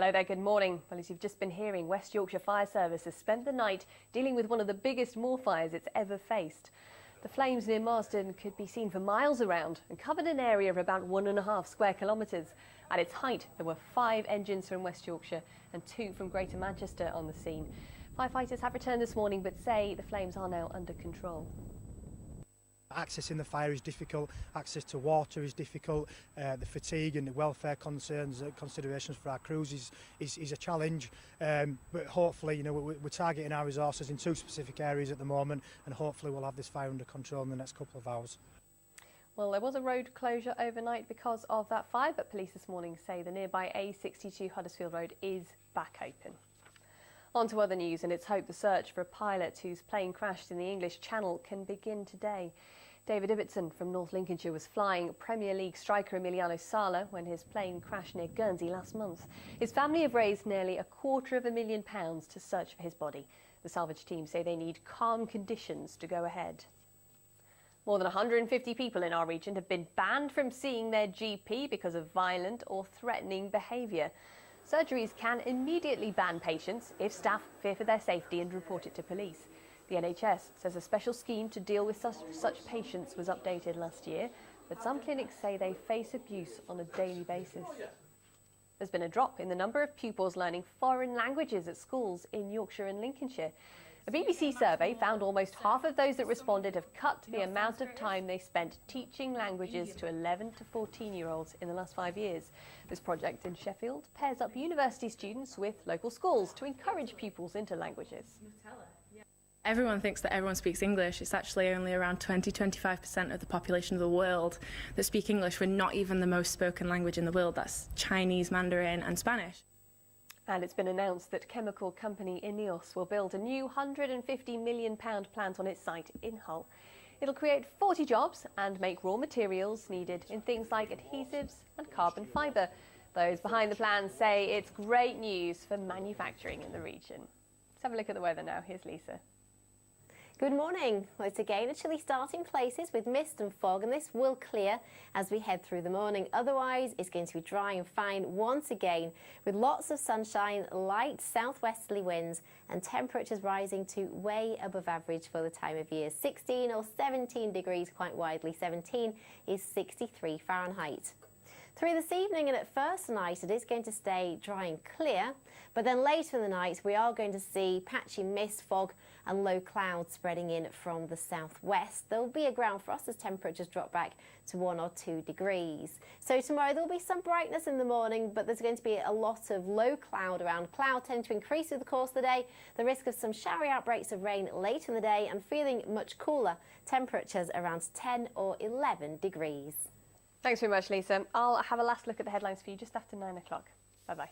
Hello there, good morning. Well, as you've just been hearing, West Yorkshire Fire Service has spent the night dealing with one of the biggest moor fires it's ever faced. The flames near Marsden could be seen for miles around and covered an area of about 1.5 square kilometres. At its height, there were 5 engines from West Yorkshire and 2 from Greater Manchester on the scene. Firefighters have returned this morning but say the flames are now under control. Accessing the fire is difficult, access to water is difficult, the fatigue and the welfare concerns, considerations for our crews is a challenge, but hopefully we're targeting our resources in 2 specific areas at the moment, and hopefully we'll have this fire under control in the next couple of hours. Well, there was a road closure overnight because of that fire, but police this morning say the nearby A62 Huddersfield Road is back open. On to other news, and it's hoped the search for a pilot whose plane crashed in the English Channel can begin today. David Ibbotson from North Lincolnshire was flying Premier League striker Emiliano Sala when his plane crashed near Guernsey last month. His family have raised nearly £250,000 to search for his body. The salvage team say they need calm conditions to go ahead. More than 150 people in our region have been banned from seeing their GP because of violent or threatening behaviour. Surgeries can immediately ban patients if staff fear for their safety and report it to police. The NHS says a special scheme to deal with such patients was updated last year, but some clinics say they face abuse on a daily basis. There's been a drop in the number of pupils learning foreign languages at schools in Yorkshire and Lincolnshire. A BBC survey found almost half of those that responded have cut the amount of time they spent teaching languages to 11 to 14-year-olds in the last 5 years. This project in Sheffield pairs up university students with local schools to encourage pupils into languages. Everyone thinks that everyone speaks English. It's actually only around 20–25% of the population of the world that speak English. We're not even the most spoken language in the world. That's Chinese, Mandarin and Spanish. And it's been announced that chemical company Ineos will build a new £150 million plant on its site in Hull. It'll create 40 jobs and make raw materials needed in things like adhesives and carbon fibre. Those behind the plan say it's great news for manufacturing in the region. Let's have a look at the weather now. Here's Lisa. Good morning. Well, it's again a chilly start in places with mist and fog, and this will clear as we head through the morning. Otherwise, it's going to be dry and fine once again with lots of sunshine, light southwesterly winds and temperatures rising to way above average for the time of year. 16 or 17 degrees quite widely. 17 is 63 Fahrenheit. Through this evening and at first night it is going to stay dry and clear, but then later in the night we are going to see patchy mist, fog and low clouds spreading in from the southwest. There will be a ground frost as temperatures drop back to 1 or 2 degrees. So tomorrow there will be some brightness in the morning, but there's going to be a lot of low cloud around. Cloud tend to increase through the course of the day. The risk of some showery outbreaks of rain later in the day and feeling much cooler. Temperatures around 10 or 11 degrees. Thanks very much, Lisa. I'll have a last look at the headlines for you just after 9 o'clock. Bye-bye.